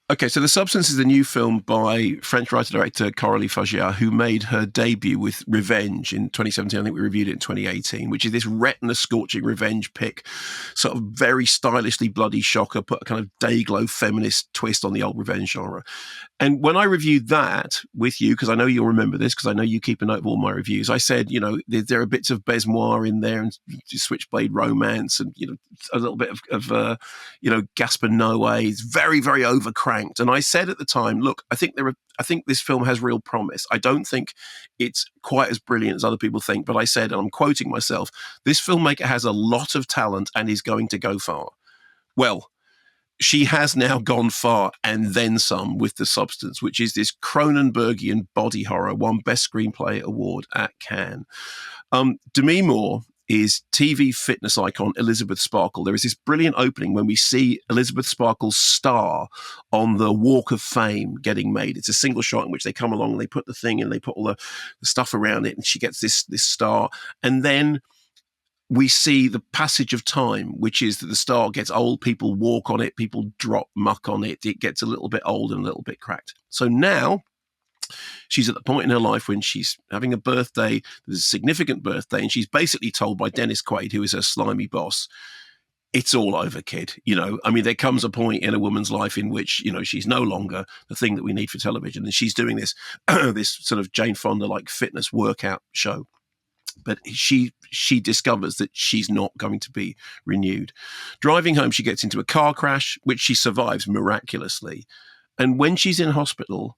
Okay, so The Substance is a new film by French writer-director Coralie Fagiat, who made her debut with Revenge in 2017. I think we reviewed it in 2018, which is this retina-scorching revenge pick, sort of very stylishly bloody shocker, put a kind of day-glow feminist twist on the old revenge genre. And when I reviewed that with you, because I know you'll remember this, because I know you keep a note of all my reviews, I said, there are bits of Besmoir in there and switchblade romance and, a little bit of Gaspar Noé. It's very, very overcranked. And I said at the time, look, I think this film has real promise. I don't think it's quite as brilliant as other people think, but I said, and I'm quoting myself, this filmmaker has a lot of talent and is going to go far. Well, she has now gone far and then some with The Substance, which is this Cronenbergian body horror, won Best Screenplay Award at Cannes. Demi Moore is TV fitness icon Elizabeth Sparkle. There is this brilliant opening when we see Elizabeth Sparkle's star on the Walk of Fame getting made. It's a single shot in which they come along and they put the thing and they put all the stuff around it, and she gets this star. And then we see the passage of time, which is that the star gets old, people walk on it, people drop muck on it, it gets a little bit old and a little bit cracked. So now she's at the point in her life when she's having a birthday, there's a significant birthday, and she's basically told by Dennis Quaid, who is her slimy boss, it's all over, kid. There comes a point in a woman's life in which, she's no longer the thing that we need for television. And she's doing this, this sort of Jane Fonda-like fitness workout show. But she discovers that she's not going to be renewed. Driving home, she gets into a car crash, which she survives miraculously. And when she's in hospital,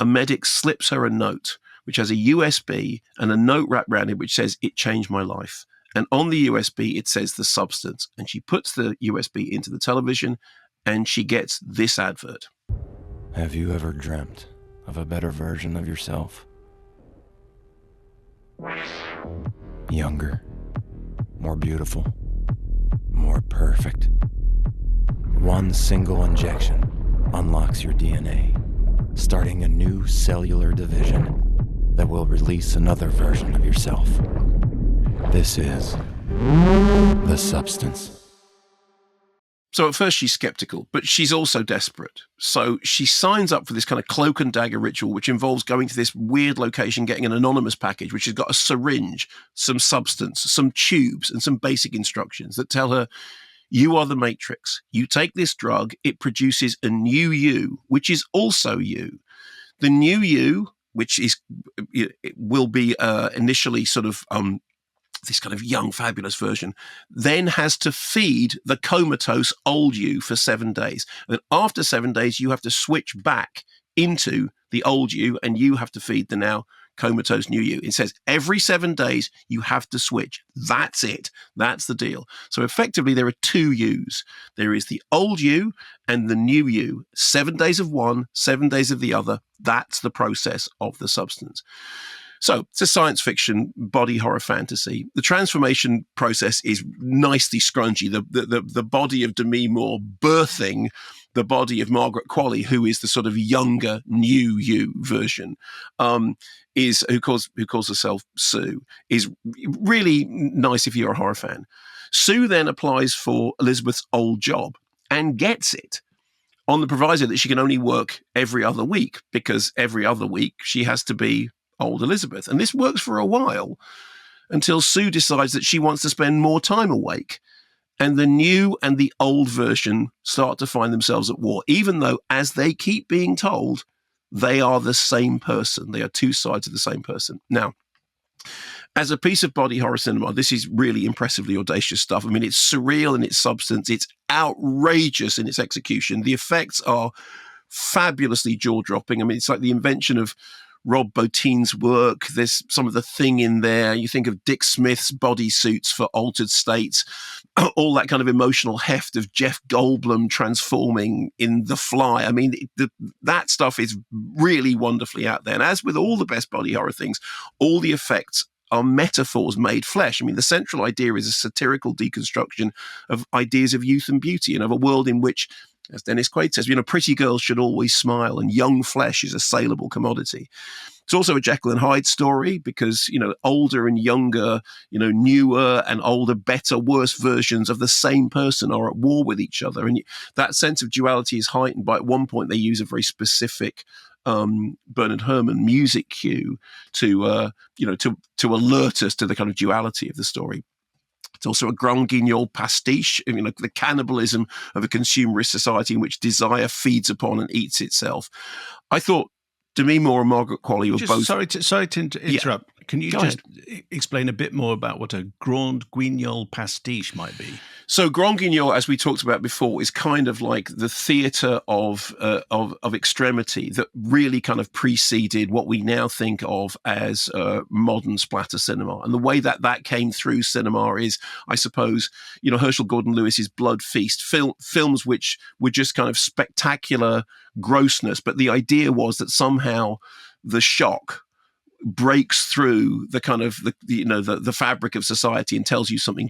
a medic slips her a note, which has a USB and a note wrapped around it, which says, "It changed my life." And on the USB, it says The Substance. And she puts the USB into the television and she gets this advert. Have you ever dreamt of a better version of yourself? Younger, more beautiful, more perfect. One single injection unlocks your DNA, starting a new cellular division that will release another version of yourself. This is The Substance. So at first she's skeptical, but she's also desperate. So she signs up for this kind of cloak and dagger ritual, which involves going to this weird location, getting an anonymous package, which has got a syringe, some substance, some tubes, and some basic instructions that tell her, you are the Matrix. You take this drug, it produces a new you, which is also you. The new you, which will be initially sort of this kind of young, fabulous version, then has to feed the comatose old you for 7 days. And after 7 days, you have to switch back into the old you, and you have to feed the now comatose new you. It says every 7 days, you have to switch. That's it. That's the deal. So effectively, there are two yous. There is the old you and the new you. 7 days of one, 7 days of the other. That's the process of The Substance. So it's a science fiction body horror fantasy. The transformation process is nicely scrungy. The body of Demi Moore birthing the body of Margaret Qualley, who is the sort of younger new you version, who calls herself Sue, is really nice if you're a horror fan. Sue then applies for Elizabeth's old job and gets it, on the proviso that she can only work every other week, because every other week she has to be old Elizabeth. And this works for a while until Sue decides that she wants to spend more time awake. And the new and the old version start to find themselves at war, even though, as they keep being told, they are the same person. They are two sides of the same person. Now, as a piece of body horror cinema, this is really impressively audacious stuff. I mean, it's surreal in its substance. It's outrageous in its execution. The effects are fabulously jaw-dropping. I mean, it's like the invention of Rob Bottin's work. There's some of the thing in there. You think of Dick Smith's bodysuits for Altered States, all that kind of emotional heft of Jeff Goldblum transforming in The Fly. I mean, that stuff is really wonderfully out there. And as with all the best body horror things, all the effects are metaphors made flesh. I mean, the central idea is a satirical deconstruction of ideas of youth and beauty, and of a world in which, as Dennis Quaid says, pretty girls should always smile and young flesh is a saleable commodity. It's also a Jekyll and Hyde story because, older and younger, newer and older, better, worse versions of the same person are at war with each other. And that sense of duality is heightened by, at one point, they use a very specific Bernard Herrmann music cue to alert us to the kind of duality of the story. It's also a Grand Guignol pastiche, the cannibalism of a consumerist society in which desire feeds upon and eats itself. I thought Demi Moore and Margaret Qualley were both... Sorry to interrupt. Yeah. Can you explain a bit more about what a Grand Guignol pastiche might be? So Grand Guignol, as we talked about before, is kind of like the theatre of extremity that really kind of preceded what we now think of as modern splatter cinema. And the way that came through cinema is, I suppose, Herschel Gordon Lewis's Blood Feast, films which were just kind of spectacular grossness, but the idea was that somehow the shock breaks through the kind of the fabric of society and tells you something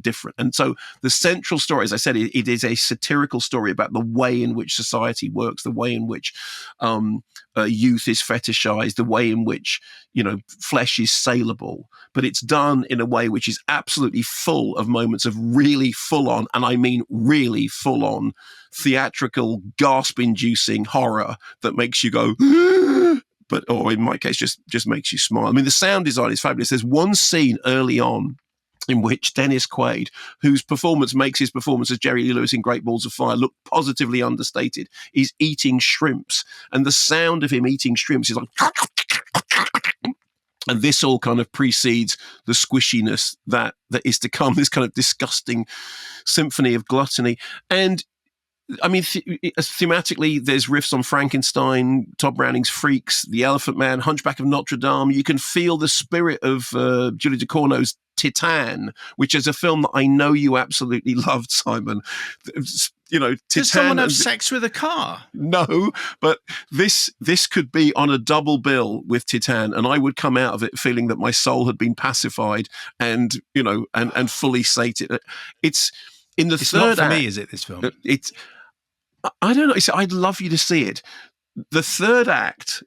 different. And so the central story, as I said, it is a satirical story about the way in which society works, the way in which youth is fetishized, the way in which flesh is saleable. But it's done in a way which is absolutely full of moments of really full on, and I mean really full on, theatrical, gasp-inducing horror that makes you go or in my case, just makes you smile. I mean, the sound design is fabulous. There's one scene early on in which Dennis Quaid, whose performance makes his performance as Jerry Lee Lewis in Great Balls of Fire look positively understated, is eating shrimps. And the sound of him eating shrimps is like... And this all kind of precedes the squishiness that is to come, this kind of disgusting symphony of gluttony. And I mean, thematically, there's riffs on Frankenstein, Todd Browning's Freaks, The Elephant Man, Hunchback of Notre Dame. You can feel the spirit of Julie Ducournau's Titane, which is a film that I know you absolutely loved, Simon. Titane. Does someone have sex with a car? No, but this could be on a double bill with Titane, and I would come out of it feeling that my soul had been pacified and fully sated. It's in the third not for act. Me, is it? This film? I don't know. I'd love you to see it. The third act,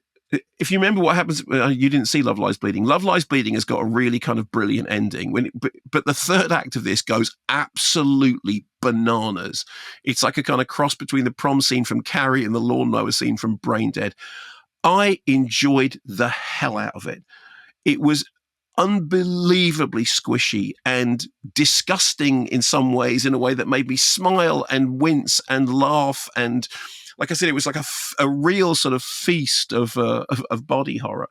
if you remember what happens, you didn't see Love Lies Bleeding. Love Lies Bleeding has got a really kind of brilliant ending. But the third act of this goes absolutely bananas. It's like a kind of cross between the prom scene from Carrie and the lawnmower scene from Brain Dead. I enjoyed the hell out of it. It was unbelievably squishy and disgusting in some ways, in a way that made me smile and wince and laugh. And like I said, it was like a real sort of feast of body horror.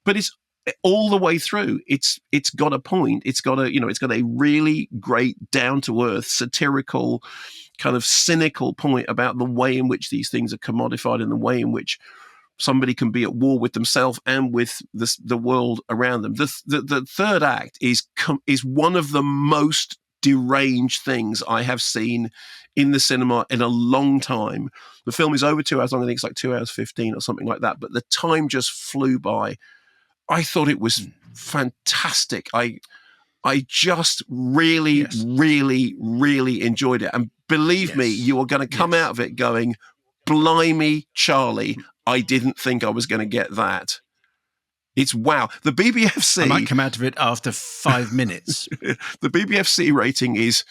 But it's all the way through. It's got a point. It's got a really great, down to earth, satirical, kind of cynical point about the way in which these things are commodified and the way in which somebody can be at war with themselves and with the world around them. The third act is one of the most deranged things I have seen in the cinema in a long time. The film is over 2 hours long. I think it's like 2 hours 15 or something like that. But the time just flew by. I thought it was fantastic. I just really, really, really enjoyed it. And believe me, you are going to come out of it going, blimey, Charlie, I didn't think I was going to get that. It's wow. The BBFC... I might come out of it after 5 minutes. The BBFC rating is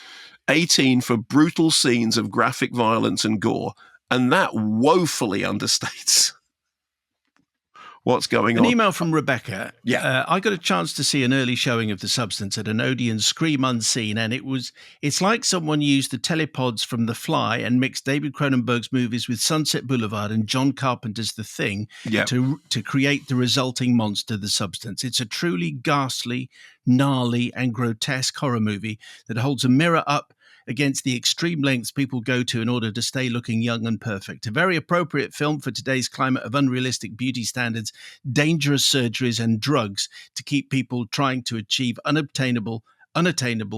18 for brutal scenes of graphic violence and gore, and that woefully understates what's going on. An email from Rebecca. Yeah. I got a chance to see an early showing of The Substance at an Odeon Scream Unseen, and it's like someone used the telepods from The Fly and mixed David Cronenberg's movies with Sunset Boulevard and John Carpenter's The Thing to create the resulting monster, The Substance. It's a truly ghastly, gnarly, and grotesque horror movie that holds a mirror up against the extreme lengths people go to in order to stay looking young and perfect. A very appropriate film for today's climate of unrealistic beauty standards, dangerous surgeries, and drugs to keep people trying to achieve unattainable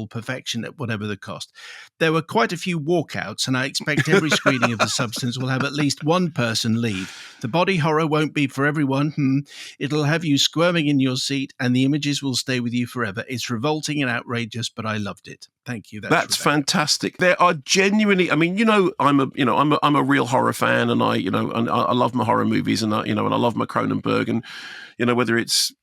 perfection at whatever the cost. There were quite a few walkouts, and I expect every screening of The Substance will have at least one person leave. The body horror won't be for everyone. It'll have you squirming in your seat, and the images will stay with you forever. It's revolting and outrageous, but I loved it. Thank you. That's Rebecca. fantastic. There are genuinely, I mean, I'm a real horror fan, and I love my horror movies, and and I love my Cronenberg, and whether it's,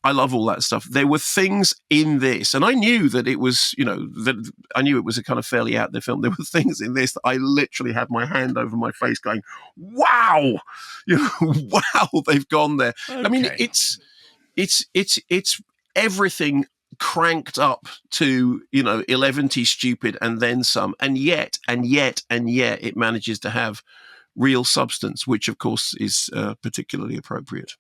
I love all that stuff. There were things in this, and I knew that it was, that I knew it was a kind of fairly out there film. There were things in this that I literally had my hand over my face going, wow, wow, they've gone there. Okay. I mean, it's everything cranked up to 11t stupid and then some, and yet it manages to have real substance, which of course is particularly appropriate.